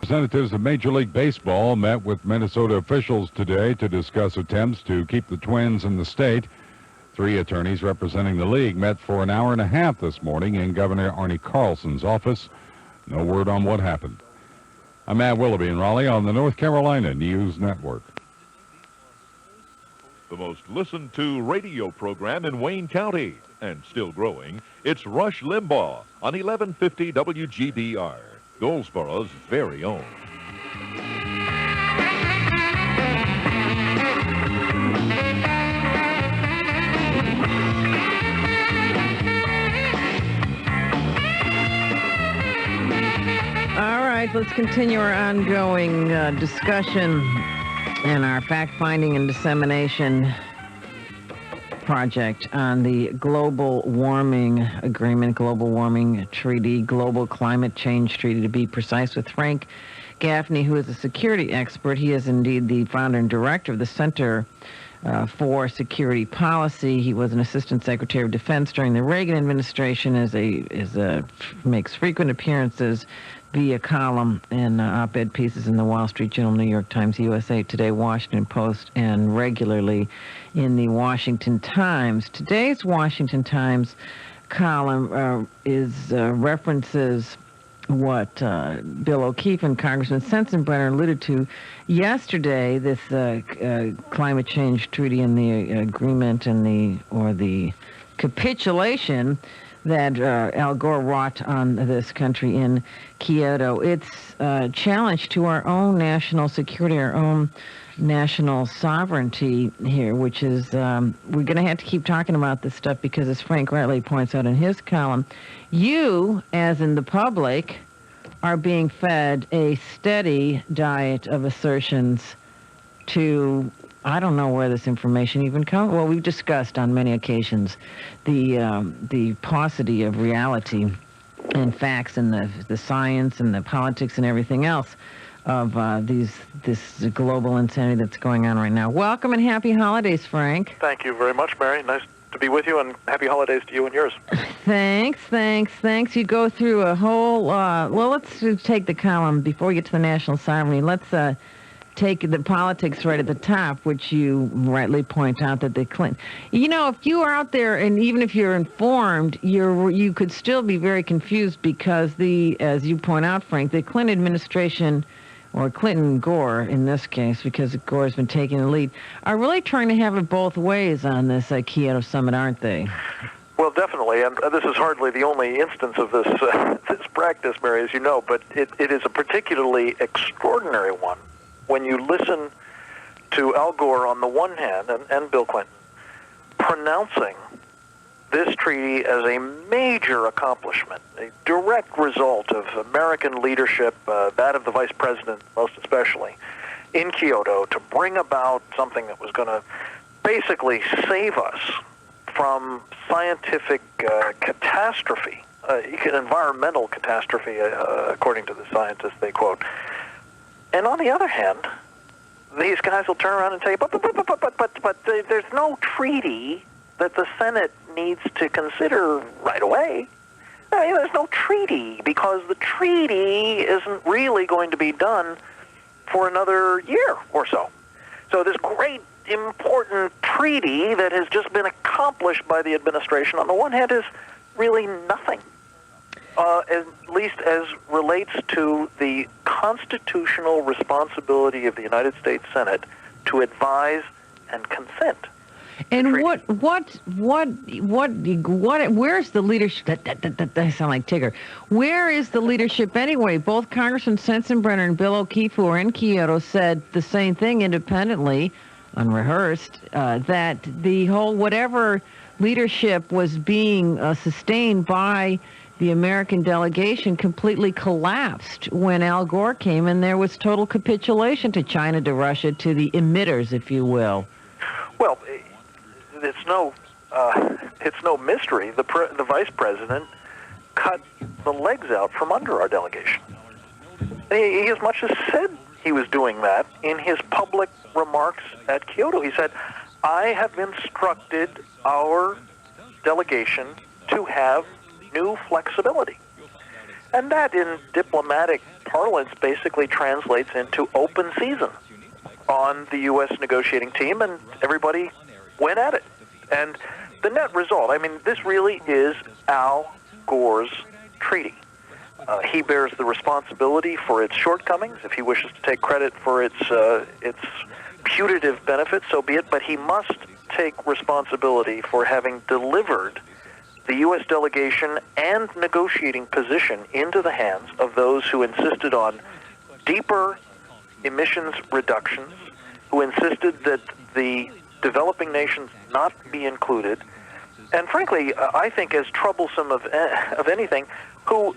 Representatives of Major League Baseball met with Minnesota officials today to discuss attempts to keep the Twins in the state. 3 attorneys representing the league met for an hour and a half this morning in Governor Arnie Carlson's office. No word on what happened. I'm Matt Willoughby in Raleigh on the North Carolina News Network. The most listened to radio program in Wayne County, and still growing, it's Rush Limbaugh on 1150 WGBR, Goldsboro's very own. All right, let's continue our ongoing discussion and our fact-finding and dissemination project on the global warming agreement, global warming treaty, global climate change treaty, to be precise, with Frank Gaffney, who is a security expert. He is indeed the founder and director of the Center for Security Policy. He was an assistant secretary of defense during the Reagan administration, makes frequent appearances via column and op-ed pieces in the Wall Street Journal, New York Times, USA Today, Washington Post, and regularly in the Washington Times. Today's Washington Times column references what Bill O'Keefe and Congressman Sensenbrenner alluded to yesterday, this climate change treaty and the agreement and the capitulation that Al Gore wrought on this country in Kyoto. It's a challenge to our own national security, our own national sovereignty here, which is, we're going to have to keep talking about this stuff because, as Frank rightly points out in his column, you, as in the public, are being fed a steady diet of assertions to, I don't know where this information even comes. Well, we've discussed on many occasions the paucity of reality and facts and the science and the politics and everything else of this global insanity that's going on right now. Welcome and happy holidays, Frank. Thank you very much, Mary. Nice to be with you, and happy holidays to you and yours. Thanks. You go through a whole, well, let's take the column before we get to the national sovereignty. Let's take the politics right at the top, which you rightly point out that the Clinton. You know, if you are out there, and even if you're informed, you could still be very confused because as you point out, Frank, the Clinton administration, or Clinton-Gore in this case, because Gore has been taking the lead, are really trying to have it both ways on this Kyoto summit, aren't they? Well, definitely, and this is hardly the only instance of this this practice, Mary, as you know, but it is a particularly extraordinary one when you listen to Al Gore on the one hand and Bill Clinton pronouncing this treaty as a major accomplishment, a direct result of American leadership, that of the vice president most especially, in Kyoto, to bring about something that was going to basically save us from scientific catastrophe, environmental catastrophe, according to the scientists they quote. And on the other hand, these guys will turn around and say, but there's no treaty that the Senate needs to consider right away. I mean, there's no treaty because the treaty isn't really going to be done for another year or so. So this great, important treaty that has just been accomplished by the administration, on the one hand, is really nothing, at least as relates to the constitutional responsibility of the United States Senate to advise and consent. And where's the leadership? That sound like Tigger. Where is the leadership anyway? Both Congressman Sensenbrenner and Bill O'Keefe, who are in Kyoto, said the same thing independently, unrehearsed, that the whole whatever leadership was being sustained by the American delegation completely collapsed when Al Gore came, and there was total capitulation to China, to Russia, to the emitters, if you will. Well, it's no mystery. The vice president cut the legs out from under our delegation. He as much as said he was doing that in his public remarks at Kyoto. He said, I have instructed our delegation to have new flexibility. And that, in diplomatic parlance basically translates into open season on the U.S. negotiating team, and everybody went at it. And the net result, I mean, this really is Al Gore's treaty. He bears the responsibility for its shortcomings. If he wishes to take credit for its putative benefits, so be it, but he must take responsibility for having delivered the U.S. delegation and negotiating position into the hands of those who insisted on deeper emissions reductions, who insisted that the developing nations not be included, and frankly, I think as troublesome of anything, who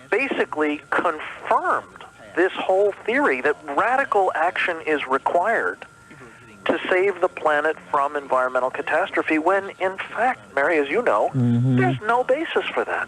basically confirmed this whole theory that radical action is required to save the planet from environmental catastrophe, when in fact, Mary, as you know, there's no basis for that.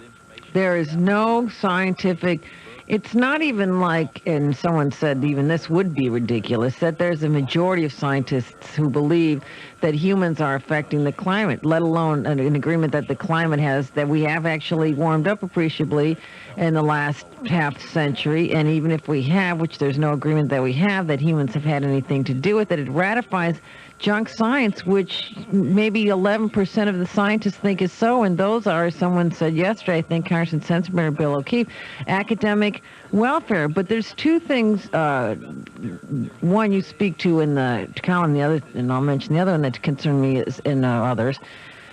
There is no scientific, it's not even like, and someone said even this would be ridiculous, that there's a majority of scientists who believe that humans are affecting the climate, let alone an agreement that the climate has, that we have actually warmed up appreciably in the last half century, and even if we have, which there's no agreement that we have, that humans have had anything to do with it, it ratifies junk science, which maybe 11% of the scientists think is so, and those are, someone said yesterday, I think Congressman Sensenbrenner or Bill O'Keefe, academic welfare. But there's two things, one you speak to in the column, the other, and I'll mention the other one that concern me is in others,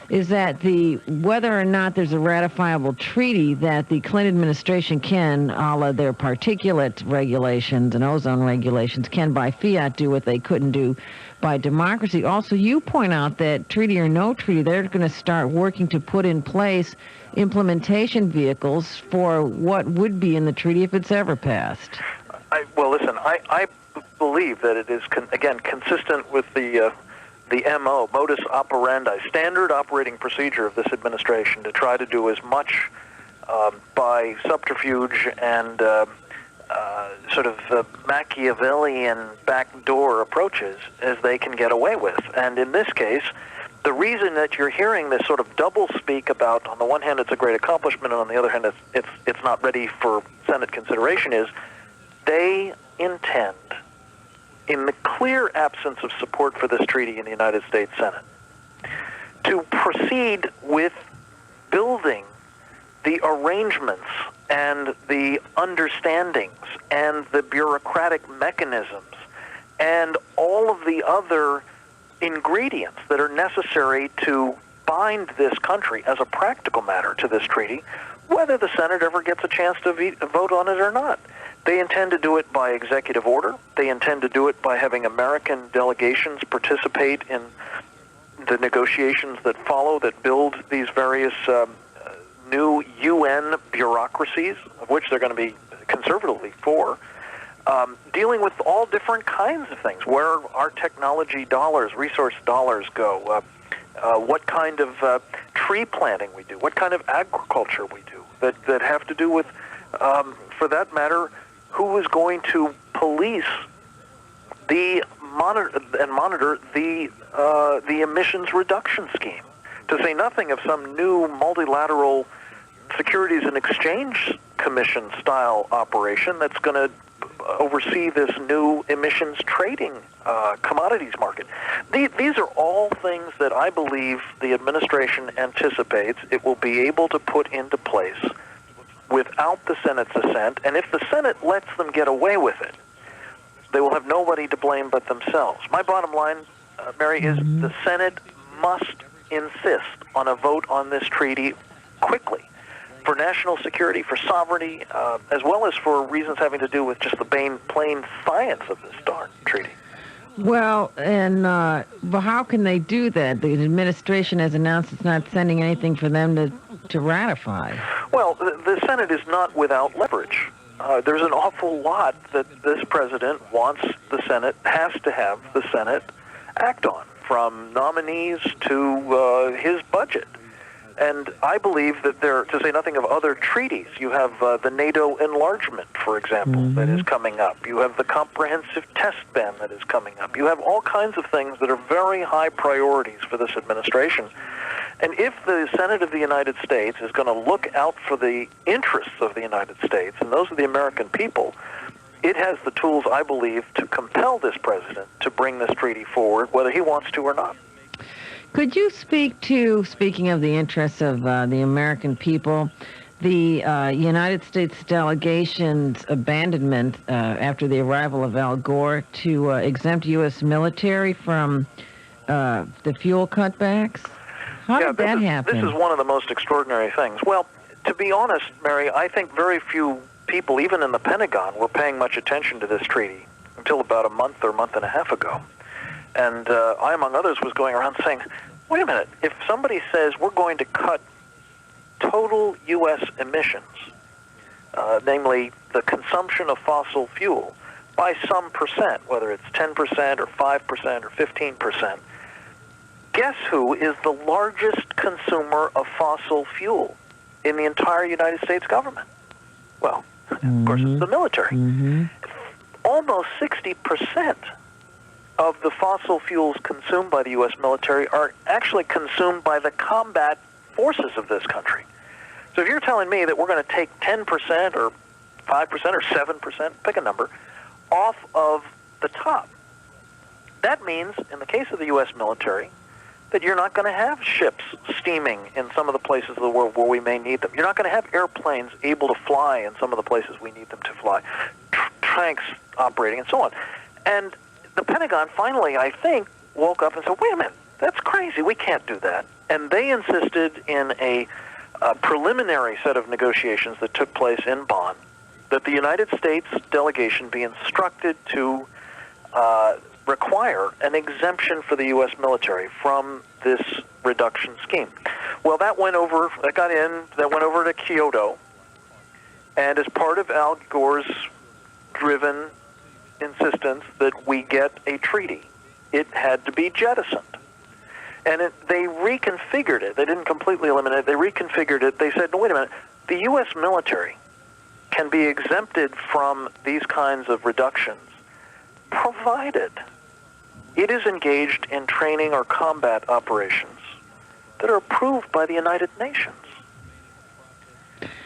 is that whether or not there's a ratifiable treaty that the Clinton administration can, a la their particulate regulations and ozone regulations, can by fiat do what they couldn't do by democracy. Also, you point out that treaty or no treaty, they're going to start working to put in place implementation vehicles for what would be in the treaty if it's ever passed. Well, listen, I believe that it is, again, consistent with the MO, modus operandi, standard operating procedure of this administration to try to do as much by subterfuge and sort of Machiavellian backdoor approaches as they can get away with. And in this case, the reason that you're hearing this sort of double speak about, on the one hand, it's a great accomplishment, and on the other hand, it's not ready for Senate consideration, is they intend, in the clear absence of support for this treaty in the United States Senate, to proceed with building the arrangements and the understandings and the bureaucratic mechanisms and all of the other ingredients that are necessary to bind this country as a practical matter to this treaty, whether the Senate ever gets a chance to vote on it or not. They intend to do it by executive order. They intend to do it by having American delegations participate in the negotiations that follow, that build these various new UN bureaucracies, of which they're going to be conservatively for, dealing with all different kinds of things, where our technology dollars, resource dollars go, what kind of tree planting we do, what kind of agriculture we do, that have to do with, for that matter, who is going to police monitor the emissions reduction scheme, to say nothing of some new multilateral Securities and Exchange Commission style operation that's going to oversee this new emissions trading commodities market. These are all things that I believe the administration anticipates it will be able to put into place without the Senate's assent, and if the Senate lets them get away with it, they will have nobody to blame but themselves. My bottom line, Mary, is the Senate must insist on a vote on this treaty quickly, for national security, for sovereignty, as well as for reasons having to do with just the plain science of this darn treaty. Well, and but how can they do that? The administration has announced it's not sending anything for them to ratify. Well, the Senate is not without leverage. There's an awful lot that this president wants the Senate, has to have the Senate act on, from nominees to his budget. And I believe that to say nothing of other treaties, you have the NATO enlargement, for example, that is coming up. You have the comprehensive test ban that is coming up. You have all kinds of things that are very high priorities for this administration. And if the Senate of the United States is going to look out for the interests of the United States, and those are the American people, it has the tools, I believe, to compel this president to bring this treaty forward, whether he wants to or not. Could you speak to, speaking of the interests of the American people, the United States delegation's abandonment after the arrival of Al Gore to exempt U.S. military from the fuel cutbacks? How did that happen? This is one of the most extraordinary things. Well, to be honest, Mary, I think very few people, even in the Pentagon, were paying much attention to this treaty until about a month or month and a half ago. And I, among others, was going around saying, wait a minute, if somebody says we're going to cut total U.S. emissions, namely the consumption of fossil fuel, by some percent, whether it's 10% or 5% or 15%, guess who is the largest consumer of fossil fuel in the entire United States government? Well, of course, it's the military. Almost 60% of the fossil fuels consumed by the U.S. military are actually consumed by the combat forces of this country. So if you're telling me that we're going to take 10% or 5% or 7%, pick a number, off of the top, that means, in the case of the U.S. military, that you're not going to have ships steaming in some of the places of the world where we may need them. You're not going to have airplanes able to fly in some of the places we need them to fly, tanks operating, and so on. And the Pentagon finally, I think, woke up and said, wait a minute, that's crazy. We can't do that. And they insisted in a preliminary set of negotiations that took place in Bonn that the United States delegation be instructed to require an exemption for the U.S. military from this reduction scheme. Well, that went over to Kyoto, and as part of Al Gore's driven insistence that we get a treaty, it had to be jettisoned. And they reconfigured it. They didn't completely eliminate it. They reconfigured it. They said, no, wait a minute, the U.S. military can be exempted from these kinds of reductions provided it is engaged in training or combat operations that are approved by the United Nations.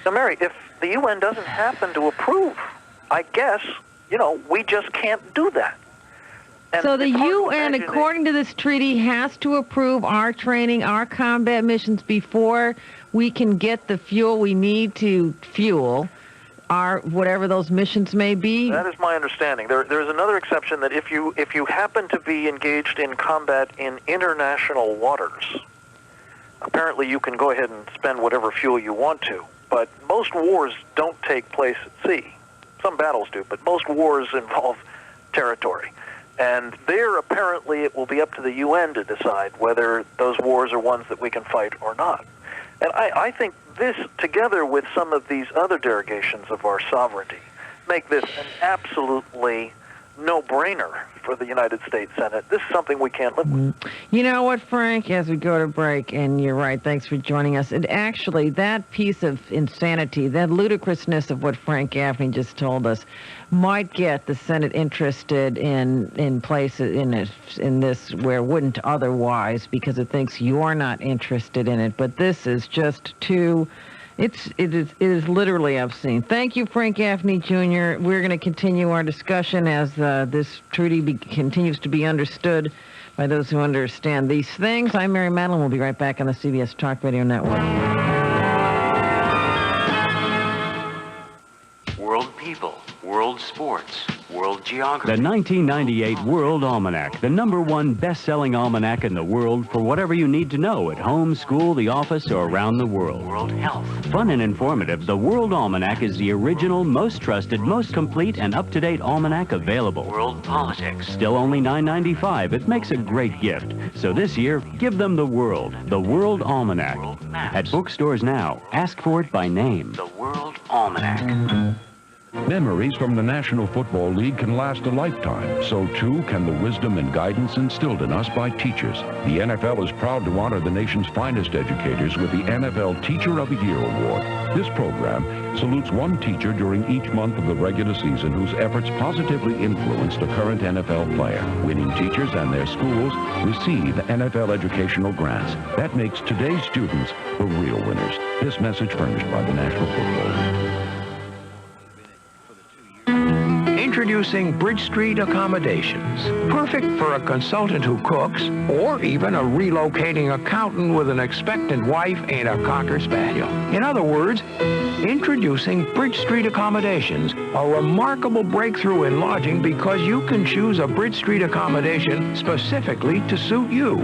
Now, Mary, if the UN doesn't happen to approve, I guess, we just can't do that. And so the UN, according to this treaty, has to approve our training, our combat missions before we can get the fuel we need to fuel our whatever those missions may be? That is my understanding. There's another exception that if you happen to be engaged in combat in international waters, apparently you can go ahead and spend whatever fuel you want to. But most wars don't take place at sea. Some battles do, but most wars involve territory. And there, apparently, it will be up to the UN to decide whether those wars are ones that we can fight or not. And I think this, together with some of these other derogations of our sovereignty, make this an absolutely no-brainer for the United States Senate. This is something we can't live with. You know what, Frank, as we go to break, and you're right, thanks for joining us, and actually that piece of insanity, that ludicrousness of what Frank Gaffney just told us, might get the Senate interested in places in this where it wouldn't otherwise, because it thinks you're not interested in it. But this is just too... It is literally obscene. Thank you, Frank Gaffney, Jr. We're going to continue our discussion as this treaty continues to be understood by those who understand these things. I'm Mary Matilyn. We'll be right back on the CBS Talk Radio Network. World people, world sports, world geography. The 1998 World Almanac, the #1 best-selling almanac in the world for whatever you need to know at home, school, the office, or around the world. World health. Fun and informative, the World Almanac is the original, most trusted, most complete, and up-to-date almanac available. World politics. Still only $9.95. It makes a great gift. So this year, give them the World Almanac. World maps. At bookstores now. Ask for it by name. The World Almanac. Memories from the National Football League can last a lifetime. So, too, can the wisdom and guidance instilled in us by teachers. The NFL is proud to honor the nation's finest educators with the NFL Teacher of the Year Award. This program salutes one teacher during each month of the regular season whose efforts positively influenced a current NFL player. Winning teachers and their schools receive NFL educational grants. That makes today's students the real winners. This message furnished by the National Football League. Introducing Bridge Street Accommodations. Perfect for a consultant who cooks, or even a relocating accountant with an expectant wife and a Cocker Spaniel. In other words, introducing Bridge Street Accommodations, a remarkable breakthrough in lodging because you can choose a Bridge Street accommodation specifically to suit you.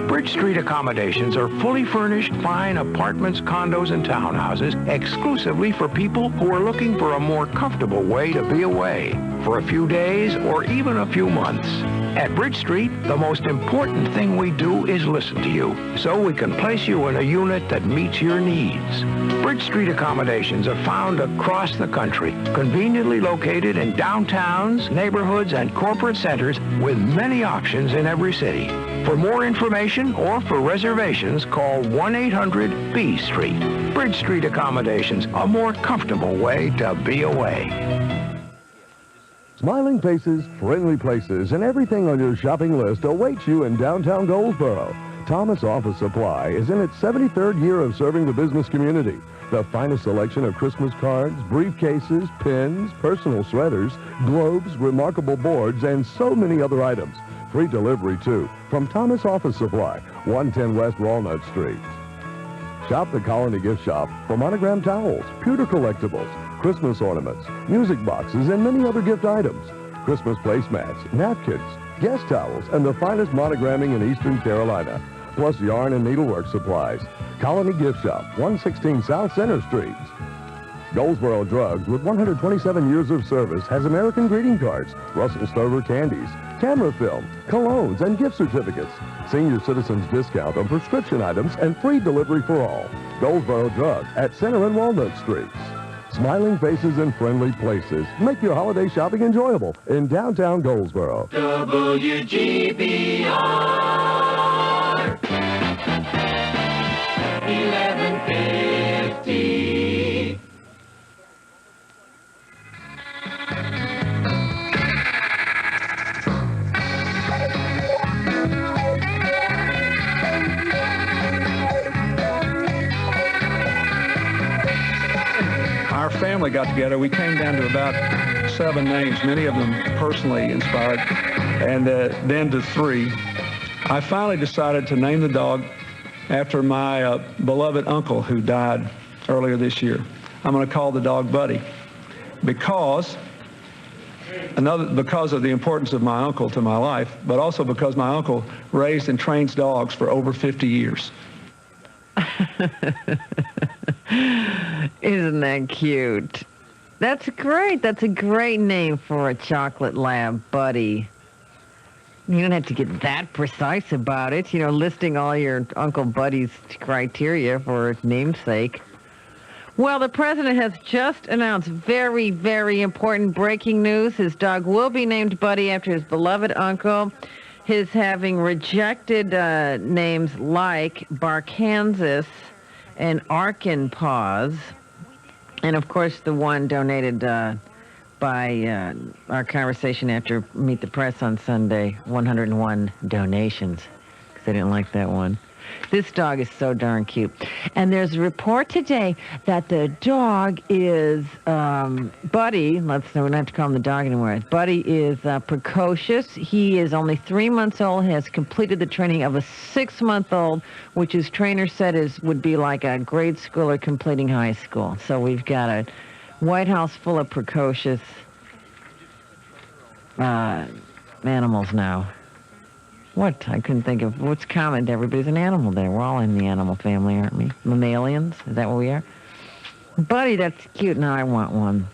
Bridge Street Accommodations are fully furnished, fine apartments, condos, and townhouses exclusively for people who are looking for a more comfortable way to be away for a few days or even a few months. At Bridge Street, the most important thing we do is listen to you so we can place you in a unit that meets your needs. Bridge Street accommodations are found across the country, conveniently located in downtowns, neighborhoods, and corporate centers with many options in every city. For more information or for reservations, call 1-800-B-STREET. Bridge Street accommodations, a more comfortable way to be away. Smiling faces, friendly places, and everything on your shopping list awaits you in downtown Goldsboro. Thomas Office Supply is in its 73rd year of serving the business community. The finest selection of Christmas cards, briefcases, pins, personal sweaters, globes, remarkable boards, and so many other items. Free delivery, too, from Thomas Office Supply, 110 West Walnut Street. Shop the Colony Gift Shop for monogram towels, pewter collectibles, Christmas ornaments, music boxes, and many other gift items. Christmas placemats, napkins, guest towels, and the finest monogramming in Eastern Carolina. Plus yarn and needlework supplies. Colony Gift Shop, 116 South Center Street. Goldsboro Drugs, with 127 years of service, has American greeting cards, Russell Stover candies, camera film, colognes, and gift certificates. Senior citizens discount on prescription items and free delivery for all. Goldsboro Drug at Center and Walnut Streets. Smiling faces and friendly places. Make your holiday shopping enjoyable in downtown Goldsboro. WGBR 1150. Our family got together. We came down to about 7 names, many of them personally inspired, and then to 3. I finally decided to name the dog after my beloved uncle who died earlier this year. I'm going to call the dog Buddy because of the importance of my uncle to my life, but also because my uncle raised and trains dogs for over 50 years. Isn't that cute? That's great. That's a great name for a chocolate lab, Buddy. You don't have to get that precise about it, listing all your Uncle Buddy's criteria for namesake. Well, the president has just announced very, very important breaking news. His dog will be named Buddy after his beloved uncle. His having rejected names like Barkansas and Arkansas, and of course the one donated by our conversation after Meet the Press on Sunday, 101 donations, because they didn't like that one. This dog is so darn cute. And there's a report today that the dog is, Buddy, we don't have to call him the dog anymore. Buddy is precocious. He is only 3 months old, has completed the training of a 6-month-old, which his trainer said would be like a grade schooler completing high school. So we've got a White House full of precocious animals now. What? I couldn't think of what's common to everybody's an animal there. We're all in the animal family, aren't we? Mammalians? Is that what we are? Buddy, that's cute. Now I want one.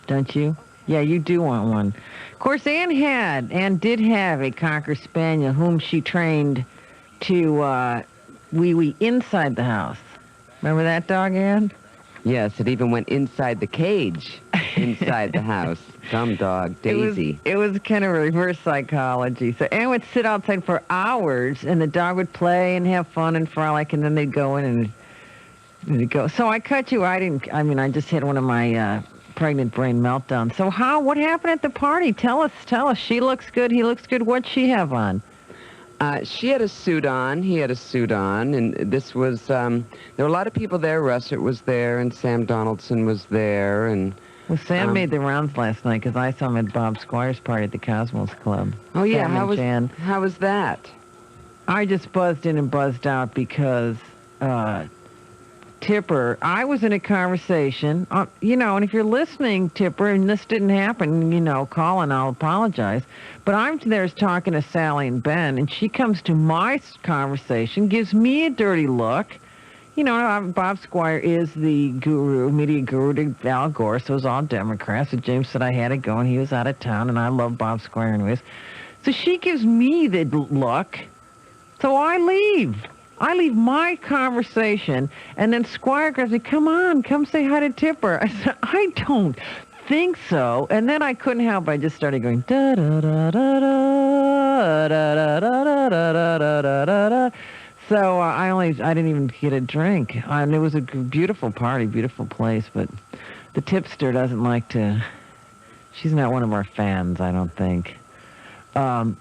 Don't you? Yeah, you do want one. Of course, Ann did have a Cocker Spaniel whom she trained to wee-wee inside the house. Remember that dog, Ann? Yes, it even went inside the cage. inside the house. Dumb dog, Daisy. It was kind of reverse psychology. So Anne would sit outside for hours, and the dog would play and have fun and frolic, and then they'd go in and they'd go. So I cut you. I just had one of my pregnant brain meltdowns. So what happened at the party? Tell us. She looks good. He looks good. What'd she have on? She had a suit on. He had a suit on. And this was, there were a lot of people there. Russert was there, and Sam Donaldson was there. And well, Sam made the rounds last night because I saw him at Bob Squire's party at the Cosmos Club. Oh, yeah. Sam How was that? I just buzzed in and buzzed out because Tipper, I was in a conversation, and if you're listening, Tipper, and this didn't happen, call and I'll apologize. But I'm there talking to Sally and Ben, and she comes to my conversation, gives me a dirty look. Bob Squire is the media guru to Al Gore, so it was all Democrats. So James said I had to go, and he was out of town, and I love Bob Squire anyways. So she gives me the look, so I leave. I leave my conversation, and then Squire grabs me, come say hi to Tipper. I said, I don't think so. And then I couldn't help it. I just started going, da-da-da-da-da, da-da-da-da-da-da-da-da. So I didn't even get a drink. And it was a beautiful party, beautiful place, but the tipster doesn't like to, she's not one of our fans, I don't think.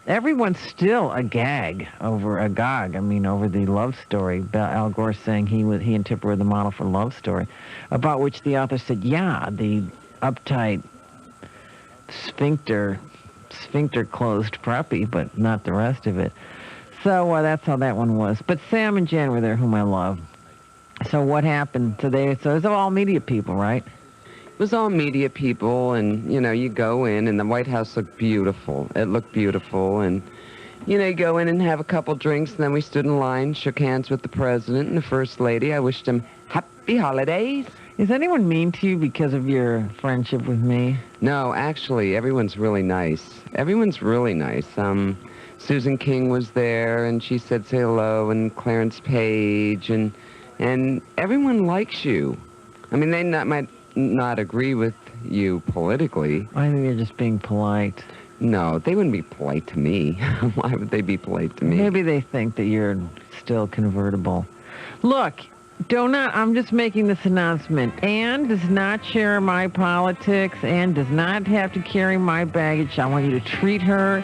Everyone's still agog over the Love Story. Al Gore saying he and Tipper were the model for Love Story, about which the author said, yeah, the uptight sphincter closed preppy, but not the rest of it. So that's how that one was. But Sam and Jan were there, whom I love. So what happened today? So it was all media people, right? It was all media people, and, you go in, and the White House looked beautiful. It looked beautiful, and, you go in and have a couple drinks, and then we stood in line, shook hands with the president and the first lady. I wished them happy holidays. Is anyone mean to you because of your friendship with me? No, actually, everyone's really nice. Everyone's really nice. Susan King was there, and she said say hello, and Clarence Page, and everyone likes you. I mean, they might not agree with you politically. I think they're just being polite. No, they wouldn't be polite to me. Why would they be polite to me? Maybe they think that you're still convertible. Look, I'm just making this announcement. Anne does not share my politics. Anne does not have to carry my baggage. I want you to treat her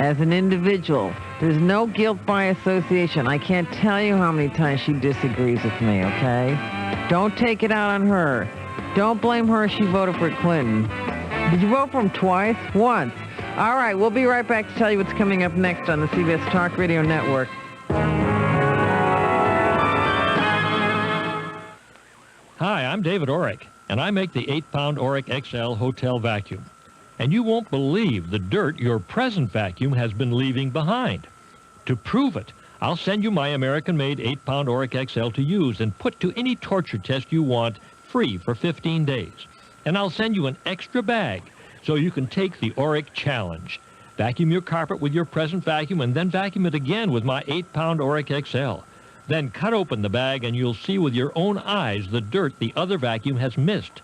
as an individual. There's no guilt by association. I can't tell you how many times she disagrees with me, okay? Don't take it out on her. Don't blame her if she voted for Clinton. Did you vote for him twice? Once. All right, we'll be right back to tell you what's coming up next on the CBS Talk Radio Network. Hi, I'm David Orrick, and I make the 8-pound Orrick XL Hotel Vacuum. And you won't believe the dirt your present vacuum has been leaving behind. To prove it, I'll send you my American-made 8-pound Orrick XL to use and put to any torture test you want free for 15 days. And I'll send you an extra bag so you can take the Orrick Challenge. Vacuum your carpet with your present vacuum and then vacuum it again with my 8-pound Orrick XL. Then cut open the bag and you'll see with your own eyes the dirt the other vacuum has missed.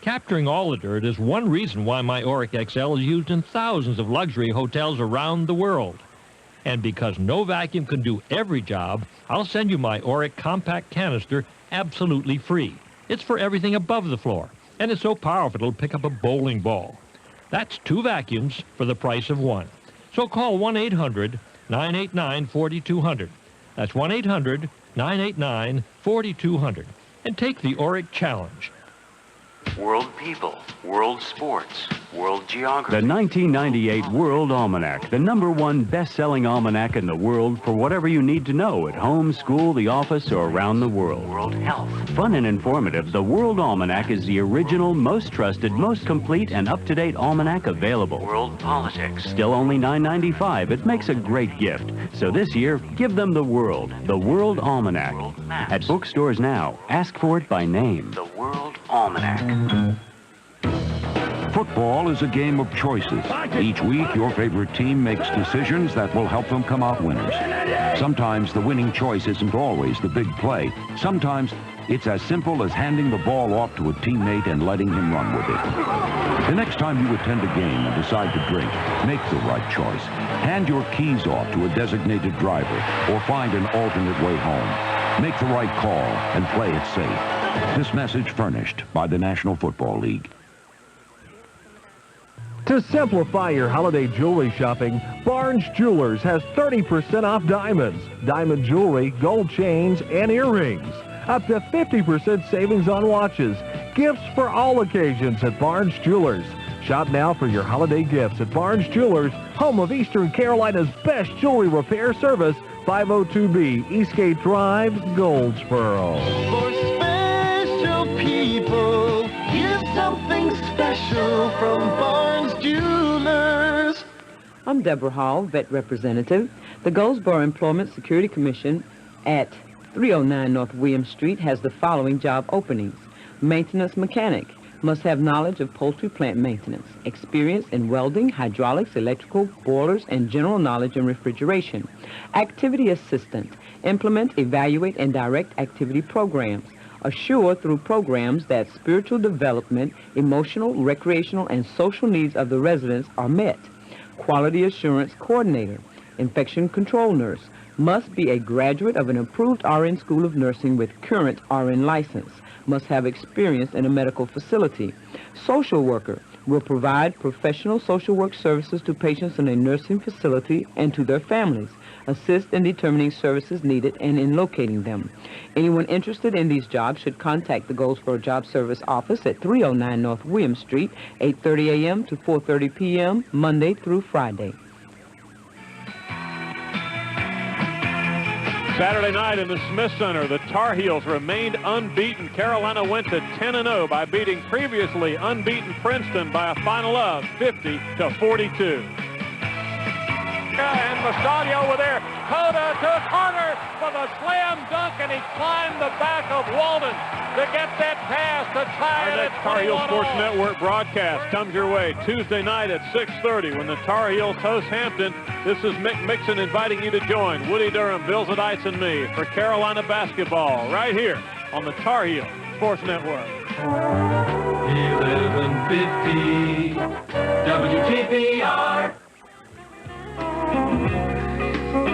Capturing all the dirt is one reason why my Orrick XL is used in thousands of luxury hotels around the world. And because no vacuum can do every job, I'll send you my Orrick Compact Canister absolutely free. It's for everything above the floor, and it's so powerful it'll pick up a bowling ball. That's 2 vacuums for the price of 1. So call 1-800-989-4200. That's 1-800-989-4200. And take the Orrick Challenge. World people, world sports, world geography. The 1998 World Almanac, the #1 best-selling almanac in the world for whatever you need to know at home, school, the office, or around the world. World health. Fun and informative, the World Almanac is the original, most trusted, most complete, and up-to-date almanac available. World politics. Still only $9.95. It makes a great gift. So this year, give them the World Almanac. World maps. At bookstores now. Ask for it by name. The World Almanac. Football is a game of choices. Each week, your favorite team makes decisions that will help them come out winners. Sometimes the winning choice isn't always the big play. Sometimes It's as simple as handing the ball off to a teammate and letting him run with it. The next time you attend a game and decide to drink, make the right choice. Hand your keys off to a designated driver or find an alternate way home. Make the right call and play it safe. This message furnished by the National Football League. To simplify your holiday jewelry shopping, Barnes Jewelers has 30% off diamonds, diamond jewelry, gold chains, and earrings. Up to 50% savings on watches. Gifts for all occasions at Barnes Jewelers. Shop now for your holiday gifts at Barnes Jewelers, home of Eastern Carolina's best jewelry repair service, 502B Eastgate Drive, Goldsboro. For special people, here's something special from Barnes Jewelers. I'm Deborah Hall, vet representative. The Goldsboro Employment Security Commission at 309 North William Street has the following job openings. Maintenance mechanic. Must have knowledge of poultry plant maintenance, experience in welding, hydraulics, electrical, boilers, and general knowledge in refrigeration. Activity assistant. Implement, evaluate, and direct activity programs. Assure through programs that spiritual development, emotional, recreational, and social needs of the residents are met. Quality assurance coordinator. Infection control nurse. Must be a graduate of an approved RN School of Nursing with current RN license. Must have experience in a medical facility. Social worker will provide professional social work services to patients in a nursing facility and to their families. Assist in determining services needed and in locating them. Anyone interested in these jobs should contact the Goldsboro Job Service Office at 309 North William Street, 8:30 a.m. to 4:30 p.m., Monday through Friday. Saturday night in the Smith Center, the Tar Heels remained unbeaten. Carolina went to 10-0 by beating previously unbeaten Princeton by a final of 50-42. And Mastadio over there. Coda to Carter for the slam dunk, and he climbed the back of Walden to get that pass to tie it at 21-all. Tar Heel Sports Network broadcast comes your way Tuesday night at 6:30 when the Tar Heels host Hampton. This is Mick Mixon inviting you to join Woody Durham, Bill Zadice, and me for Carolina basketball right here on the Tar Heel Sports Network. 1150 WGBR.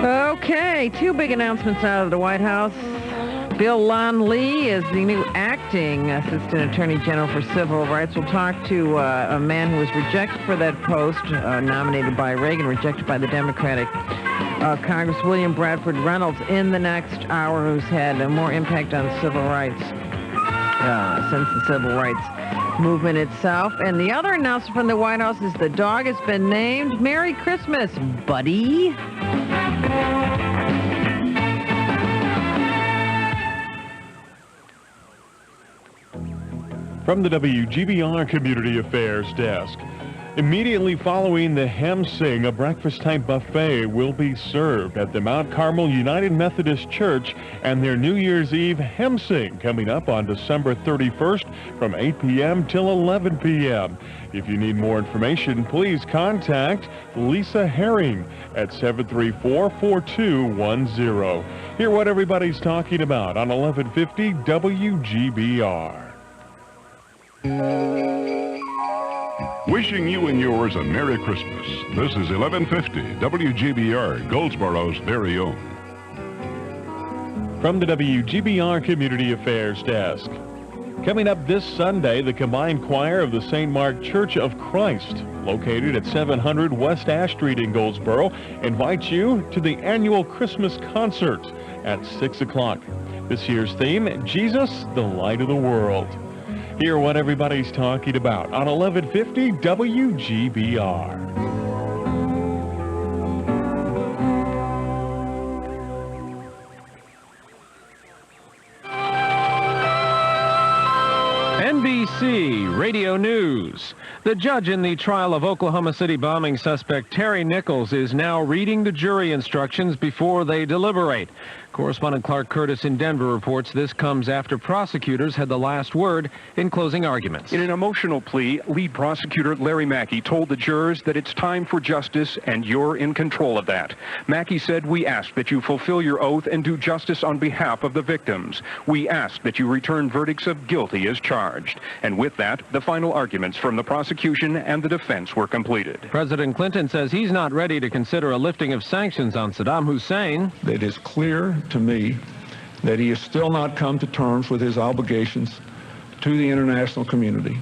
Okay, two big announcements out of the White House. Bill Lon Lee is the new acting Assistant Attorney General for Civil Rights. We'll talk to a man who was rejected for that post, nominated by Reagan, rejected by the Democratic Congress, William Bradford Reynolds, in the next hour, who's had more impact on civil rights since the Civil Rights Movement itself. And the other announcement from the White House is the dog has been named Merry Christmas, buddy. From the WGBR Community Affairs Desk. Immediately following the Hem Sing, a breakfast-type buffet will be served at the Mount Carmel United Methodist Church and their New Year's Eve Hem Sing coming up on December 31st from 8 p.m. till 11 p.m. If you need more information, please contact Lisa Herring at 734-4210. Hear what everybody's talking about on 1150 WGBR. Wishing you and yours a Merry Christmas. This is 1150 WGBR, Goldsboro's very own. From the WGBR Community Affairs Desk. Coming up this Sunday, the Combined Choir of the St. Mark Church of Christ, located at 700 West Ash Street in Goldsboro, invites you to the annual Christmas concert at 6 o'clock. This year's theme, Jesus, the Light of the World. Hear what everybody's talking about on 1150 WGBR. NBC Radio News. The judge in the trial of Oklahoma City bombing suspect Terry Nichols is now reading the jury instructions before they deliberate. Correspondent Clark Curtis in Denver reports this comes after prosecutors had the last word in closing arguments. In an emotional plea, lead prosecutor Larry Mackey told the jurors that it's time for justice and you're in control of that. Mackey said, "We ask that you fulfill your oath and do justice on behalf of the victims. We ask that you return verdicts of guilty as charged." And with that, the final arguments from the prosecution and the defense were completed. President Clinton says he's not ready to consider a lifting of sanctions on Saddam Hussein. It is clear to me that he has still not come to terms with his obligations to the international community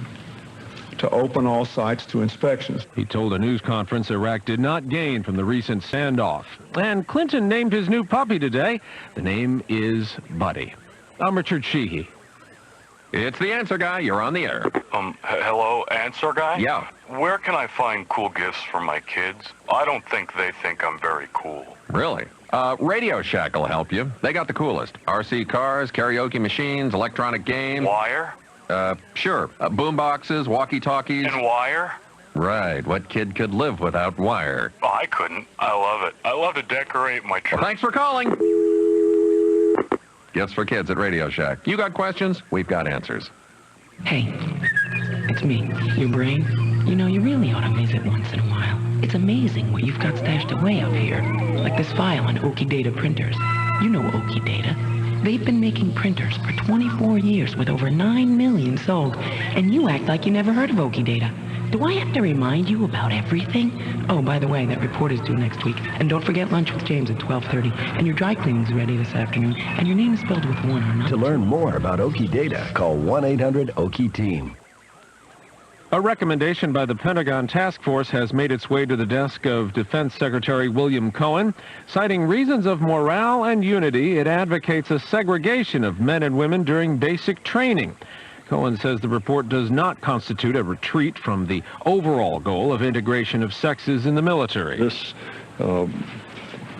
to open all sites to inspections. He told a news conference Iraq did not gain from the recent standoff. And Clinton named his new puppy today. The name is Buddy. I'm Richard Sheehy. It's the Answer Guy. You're on the air. Hello, Answer Guy? Yeah. Where can I find cool gifts for my kids? I don't think they think I'm very cool. Really? Radio Shack will help you. They got the coolest. RC cars, karaoke machines, electronic games. Wire? Sure. Boom boxes, walkie-talkies. And wire? Right. What kid could live without wire? Oh, I couldn't. I love it. I love to decorate my church. Well, thanks for calling. Gifts for kids at Radio Shack. You got questions? We've got answers. Hey, it's me, your brain. You know, you really ought to visit once in a while. It's amazing what you've got stashed away up here. Like this file on Oki Data printers. You know Oki Data. They've been making printers for 24 years with over 9 million sold. And you act like you never heard of Oki Data. Do I have to remind you about everything? Oh, by the way, that report is due next week. And don't forget lunch with James at 12:30. And your dry cleaning's ready this afternoon. And your name is spelled with one or not. To learn more about Oki Data, call 1-800-OKI-TEAM. A recommendation by the Pentagon Task Force has made its way to the desk of Defense Secretary William Cohen. Citing reasons of morale and unity, it advocates a segregation of men and women during basic training. Cohen says the report does not constitute a retreat from the overall goal of integration of sexes in the military. This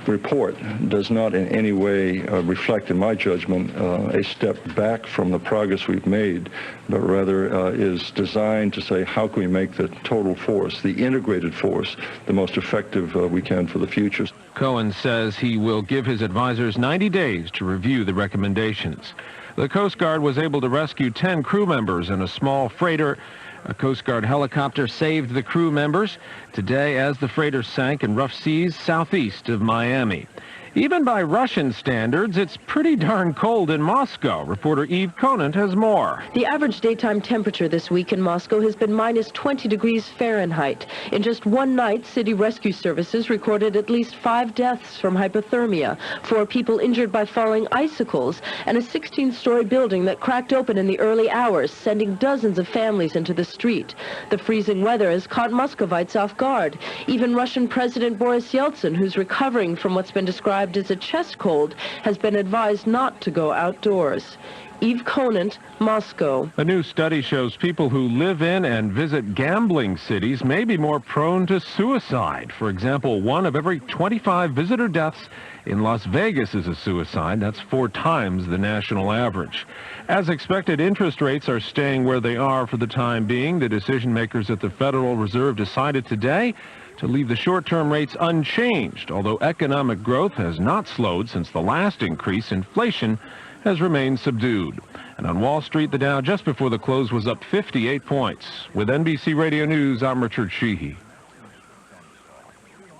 report does not in any way reflect, in my judgment, a step back from the progress we've made, but rather is designed to say how can we make the total force, the integrated force, the most effective we can for the future. Cohen says he will give his advisors 90 days to review the recommendations. The Coast Guard was able to rescue 10 crew members in a small freighter. A Coast Guard helicopter saved the crew members today as the freighter sank in rough seas southeast of Miami. Even by Russian standards, it's pretty darn cold in Moscow. Reporter Eve Conant has more. The average daytime temperature this week in Moscow has been minus 20 degrees Fahrenheit. In just one night, city rescue services recorded at least 5 deaths from hypothermia, 4 people injured by falling icicles, and a 16-story building that cracked open in the early hours, sending dozens of families into the street. The freezing weather has caught Muscovites off guard. Even Russian President Boris Yeltsin, who's recovering from what's been described as a chest cold, has been advised not to go outdoors. Eve Conant, Moscow. A new study shows people who live in and visit gambling cities may be more prone to suicide. For example, 1 of every 25 visitor deaths in Las Vegas is a suicide. That's 4 times the national average. As expected, interest rates are staying where they are for the time being. The decision makers at the Federal Reserve decided today to leave the short-term rates unchanged. Although economic growth has not slowed since the last increase, inflation has remained subdued. And on Wall Street, the Dow just before the close was up 58 points. With NBC Radio News, I'm Richard Sheehy.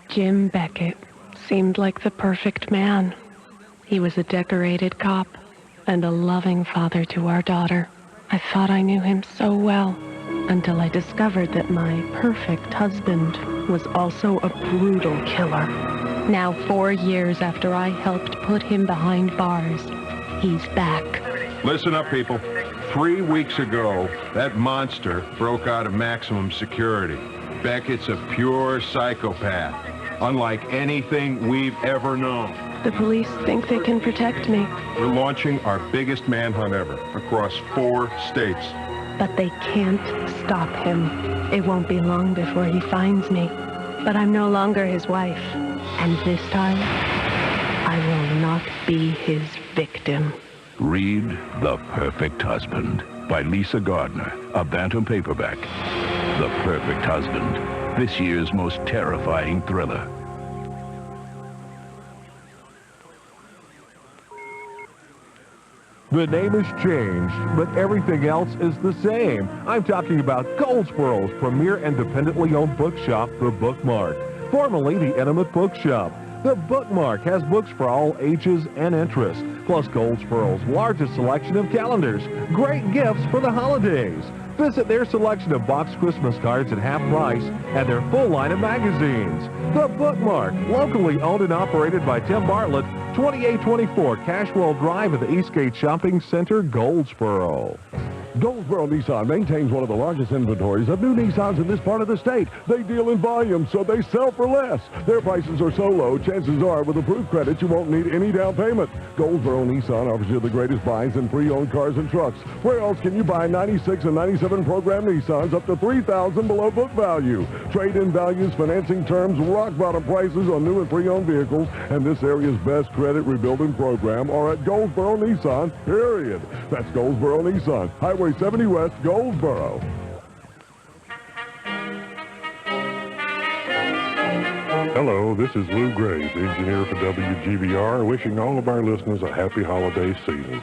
Jim Beckett seemed like the perfect man. He was a decorated cop and a loving father to our daughter. I thought I knew him so well until I discovered that my perfect husband was also a brutal killer. Now, 4 years after I helped put him behind bars, he's back. Listen up, people. 3 weeks ago, that monster broke out of maximum security. Beckett's a pure psychopath, unlike anything we've ever known. The police think they can protect me. We're launching our biggest manhunt ever across 4 states. But they can't stop him. It won't be long before he finds me. But I'm no longer his wife. And this time, I will not be his victim. Read The Perfect Husband by Lisa Gardner, a Bantam paperback. The Perfect Husband, this year's most terrifying thriller. The name has changed, but everything else is the same. I'm talking about Goldsboro's premier independently owned bookshop, The Bookmark, formerly the Intimate Bookshop. The Bookmark has books for all ages and interests, plus Goldsboro's largest selection of calendars. Great gifts for the holidays. Visit their selection of boxed Christmas cards at half price and their full line of magazines. The Bookmark, locally owned and operated by Tim Bartlett, 2824 Cashwell Drive at the Eastgate Shopping Center, Goldsboro. Goldsboro Nissan maintains one of the largest inventories of new Nissans in this part of the state. They deal in volume, so they sell for less. Their prices are so low, chances are with approved credit you won't need any down payment. Goldsboro Nissan offers you the greatest buys in pre-owned cars and trucks. Where else can you buy 96 and 97 program Nissans up to $3,000 below book value? Trade-in values, financing terms, rock-bottom prices on new and pre-owned vehicles, and this area's best credit rebuilding program are at Goldsboro Nissan, period. That's Goldsboro Nissan, Highway 70 West, Goldsboro. Hello, this is Lou Graves, engineer for WGBR, wishing all of our listeners a happy holiday season.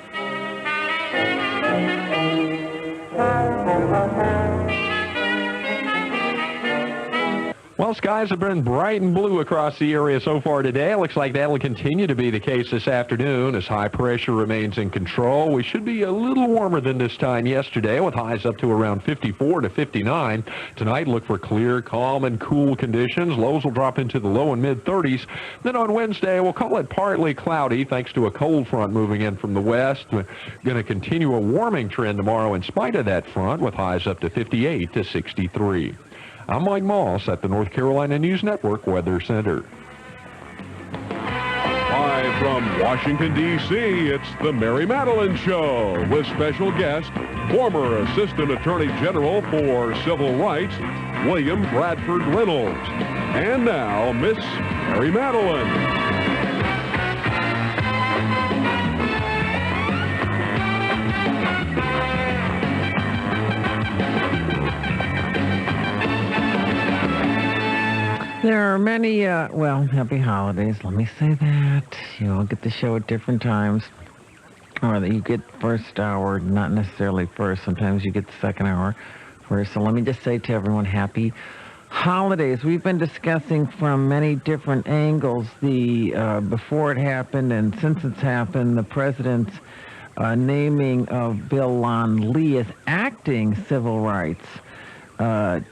Well, skies have been bright and blue across the area so far today. It looks like that will continue to be the case this afternoon as high pressure remains in control. We should be a little warmer than this time yesterday with highs up to around 54 to 59. Tonight, look for clear, calm, and cool conditions. Lows will drop into the low and mid-30s. Then on Wednesday, we'll call it partly cloudy thanks to a cold front moving in from the west. We're going to continue a warming trend tomorrow in spite of that front with highs up to 58 to 63. I'm Mike Moss at the North Carolina News Network Weather Center. Live from Washington, D.C., it's the Mary Matilyn Show with special guest, former Assistant Attorney General for Civil Rights, William Bradford Reynolds. And now, Miss Mary Matilyn. There are many, happy holidays. Let me say that. You all get the show at different times. Or that you get first hour, not necessarily first. Sometimes you get the second hour first. So let me just say to everyone, happy holidays. We've been discussing from many different angles the before it happened and since it's happened, the president's naming of Bill Lon Lee as acting civil rights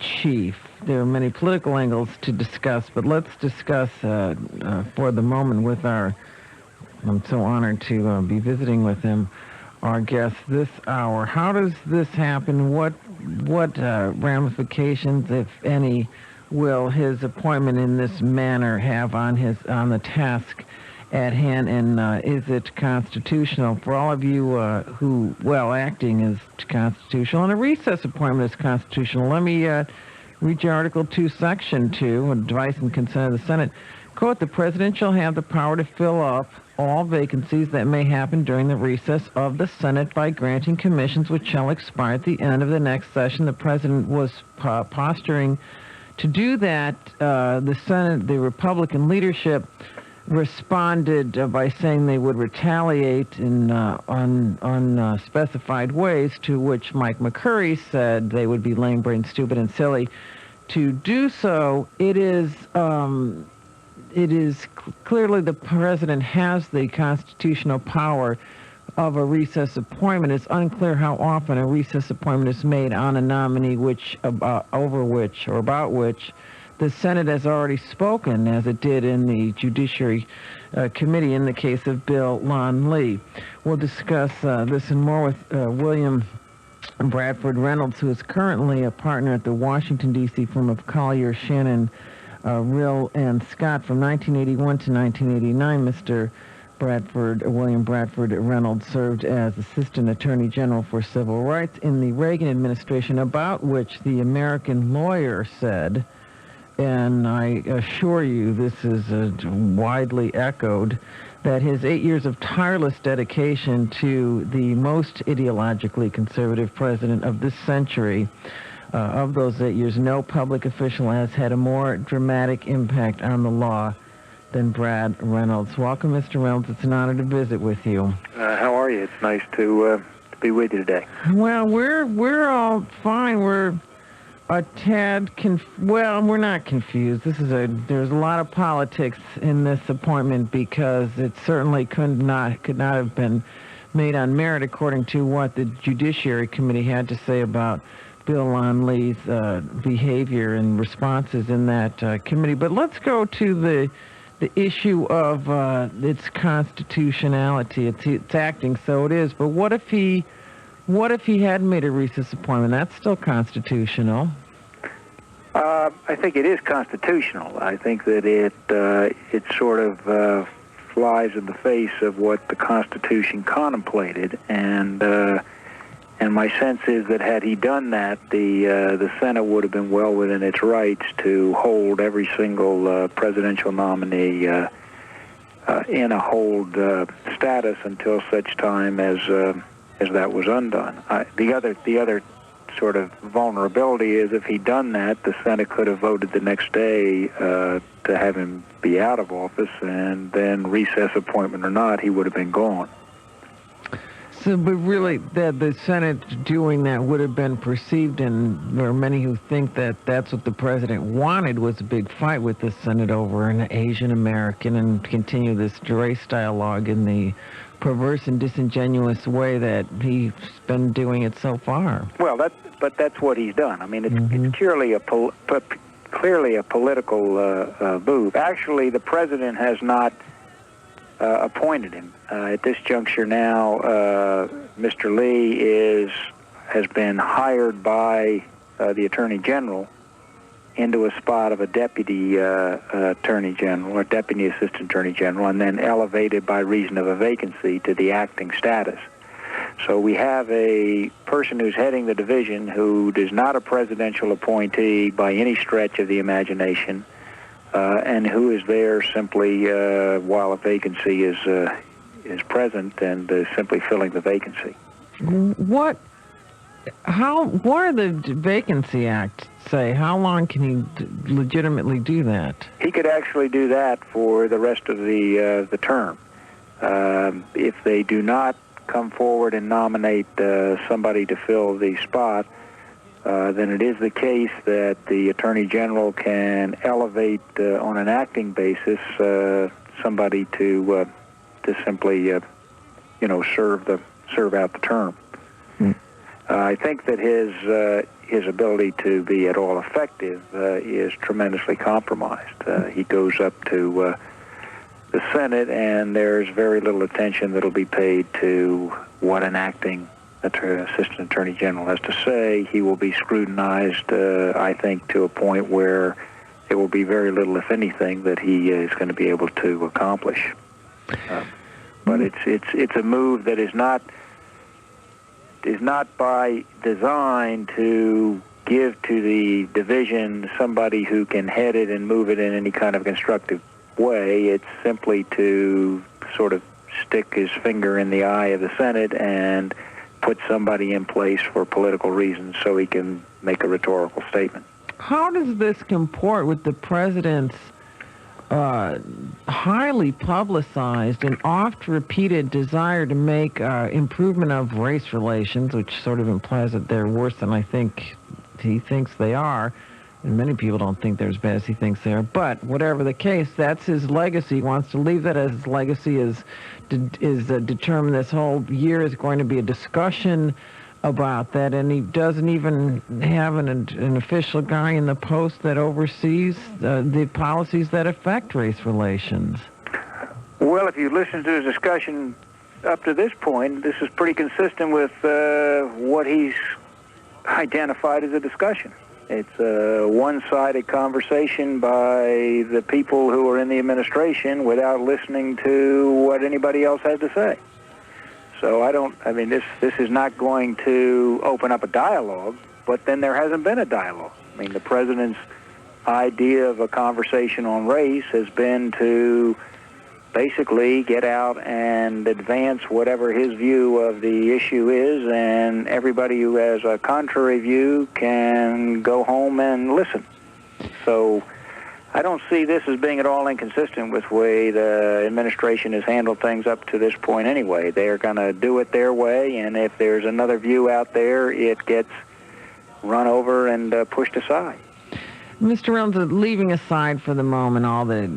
chief. There are many political angles to discuss, but let's discuss for the moment with I'm so honored to be visiting with him, our guest this hour. How does this happen? What ramifications, if any, will his appointment in this manner have on the task at hand, and is it constitutional? For all of you acting is constitutional, and a recess appointment is constitutional. Let me read you Article 2, Section 2, advice and consent of the Senate. Quote, the President shall have the power to fill up all vacancies that may happen during the recess of the Senate by granting commissions which shall expire at the end of the next session. The President was posturing to do that. The Senate, the Republican leadership, responded by saying they would retaliate in unspecified ways, to which Mike McCurry said they would be lame-brained, stupid, and silly to do so. It is clearly the president has the constitutional power of a recess appointment. It's unclear how often a recess appointment is made on a nominee about which the Senate has already spoken, as it did in the Judiciary Committee in the case of Bill Lon Lee. We'll discuss this and more with William Bradford Reynolds, who is currently a partner at the Washington, D.C. firm of Collier, Shannon, Rill, and Scott from 1981 to 1989. Mr. William Bradford Reynolds served as Assistant Attorney General for Civil Rights in the Reagan administration, about which the American Lawyer said, and I assure you this is widely echoed, that his 8 years of tireless dedication to the most ideologically conservative president of this century, of those 8 years, no public official has had a more dramatic impact on the law than Brad Reynolds. Welcome, Mr. Reynolds. It's an honor to visit with you. How are you? you? It's nice to be with you today. Well, we're all fine. We're a tad we're not confused. There's a lot of politics in this appointment because it certainly could not have been made on merit according to what the Judiciary Committee had to say about Bill Lonley's behavior and responses in that committee. But let's go to the issue of its constitutionality. It's acting, so it is. But what if he hadn't made a recess appointment? That's still constitutional. I think it is constitutional. I think that it sort of flies in the face of what the Constitution contemplated, and my sense is that had he done that, the Senate would have been well within its rights to hold every single presidential nominee in a hold status until such time as that was undone. The other sort of vulnerability is if he'd done that, the Senate could have voted the next day to have him be out of office, and then recess appointment or not, he would have been gone. So, but really, the Senate doing that would have been perceived, and there are many who think that that's what the president wanted, was a big fight with the Senate over an Asian American and continue this race dialogue in the perverse and disingenuous way that he's been doing it so far. Well, that's what he's done. I mean, it's clearly a political move. Actually, the president has not appointed him. At this juncture now, Mr. Lee has been hired by the Attorney General into a spot of a Deputy Attorney General or Deputy Assistant Attorney General, and then elevated by reason of a vacancy to the acting status. So we have a person who's heading the division who is not a presidential appointee by any stretch of the imagination, and who is there simply while a vacancy is present and simply filling the vacancy. What are the Vacancy Act say? How long can he legitimately do that? He could actually do that for the rest of the term. If they do not come forward and nominate somebody to fill the spot, then it is the case that the Attorney General can elevate on an acting basis somebody to simply serve out the term. I think that his ability to be at all effective is tremendously compromised. He goes up to the Senate, and there's very little attention that'll be paid to what an acting Assistant Attorney General has to say. He will be scrutinized, I think, to a point where there will be very little, if anything, that he is going to be able to accomplish. But it's a move that is not by design to give to the division somebody who can head it and move it in any kind of constructive way. It's simply to sort of stick his finger in the eye of the Senate and put somebody in place for political reasons so he can make a rhetorical statement. How does this comport with the president's highly publicized and oft-repeated desire to make improvement of race relations, which sort of implies that they're worse than I think he thinks they are, and many people don't think they're as bad as he thinks they are. But whatever the case, that's his legacy. He wants to leave that as his legacy is determined. This whole year is going to be a discussion about that, and he doesn't even have an official guy in the post that oversees the policies that affect race relations. Well, if you listen to the discussion up to this point, this is pretty consistent with what he's identified as a discussion. It's a one-sided conversation by the people who are in the administration without listening to what anybody else has to say. So this is not going to open up a dialogue, but then there hasn't been a dialogue. I mean, the president's idea of a conversation on race has been to basically get out and advance whatever his view of the issue is, and everybody who has a contrary view can go home and listen. So I don't see this as being at all inconsistent with the way the administration has handled things up to this point anyway. They're going to do it their way, and if there's another view out there, it gets run over and pushed aside. Mr. Reynolds, leaving aside for the moment all the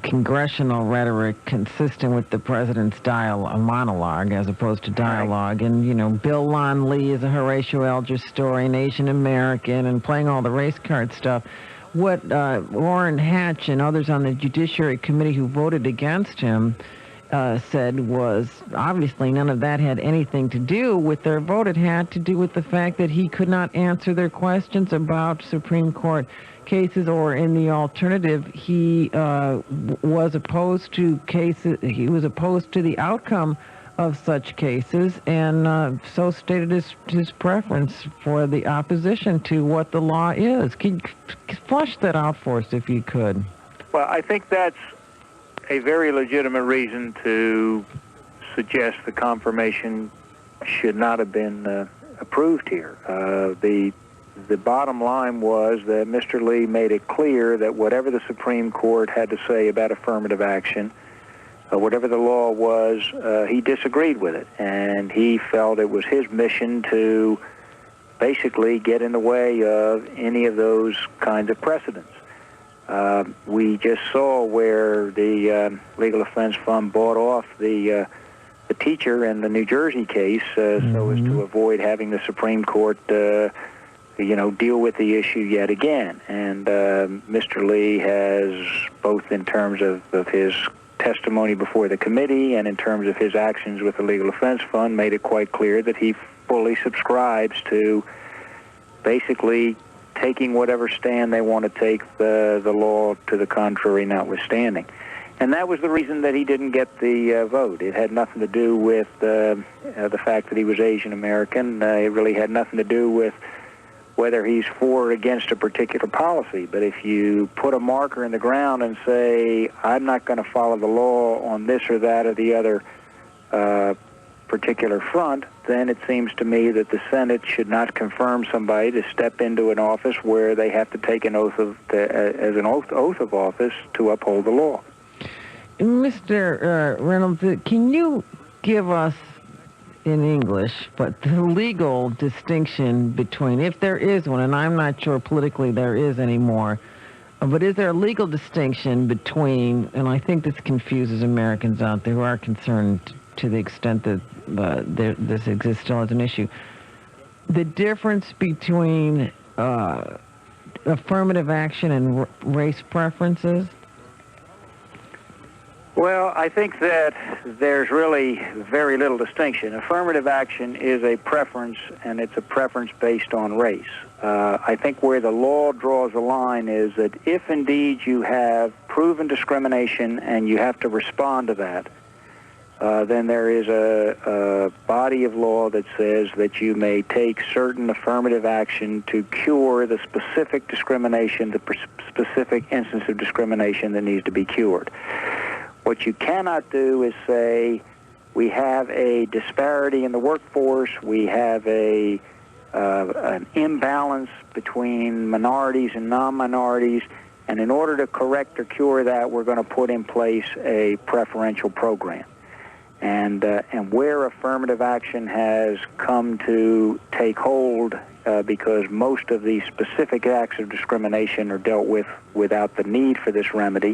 congressional rhetoric consistent with the president's monologue as opposed to dialogue, and, you know, Bill Lon Lee is a Horatio Alger story, Asian American, and playing all the race card stuff. What Orrin Hatch and others on the Judiciary Committee who voted against him said was obviously none of that had anything to do with their vote. It had to do with the fact that he could not answer their questions about Supreme Court cases, or in the alternative, he was opposed to cases. He was opposed to the outcome of such cases, and so stated his preference for the opposition to what the law is. Can you flush that out for us, if you could? Well, I think that's a very legitimate reason to suggest the confirmation should not have been approved here. The bottom line was that Mr. Lee made it clear that whatever the Supreme Court had to say about affirmative action, whatever the law was, he disagreed with it, and he felt it was his mission to basically get in the way of any of those kinds of precedents. We just saw where the Legal Defense Fund bought off the teacher in the New Jersey case so as to avoid having the Supreme Court deal with the issue yet again. And Mr. Lee has, both in terms of his testimony before the committee and in terms of his actions with the Legal Defense Fund, made it quite clear that he fully subscribes to basically taking whatever stand they want to take, the law to the contrary notwithstanding. And that was the reason that he didn't get the vote. It had nothing to do with the fact that he was Asian American. It really had nothing to do with whether he's for or against a particular policy. But if you put a marker in the ground and say, I'm not going to follow the law on this or that or the other particular front, then it seems to me that the Senate should not confirm somebody to step into an office where they have to take an oath of office to uphold the law. Mr. Reynolds, can you give us in English, but the legal distinction between, if there is one, and I'm not sure politically there is anymore, but is there a legal distinction between, and I think this confuses Americans out there who are concerned to the extent that this exists still as an issue, the difference between affirmative action and race preferences? Well, I think that there's really very little distinction. Affirmative action is a preference, and it's a preference based on race. I think where the law draws a line is that if indeed you have proven discrimination and you have to respond to that, then there is a body of law that says that you may take certain affirmative action to cure the specific discrimination, the specific instance of discrimination that needs to be cured. What you cannot do is say, we have a disparity in the workforce, we have an imbalance between minorities and non-minorities, and in order to correct or cure that, we're going to put in place a preferential program. And where affirmative action has come to take hold, because most of the specific acts of discrimination are dealt with without the need for this remedy,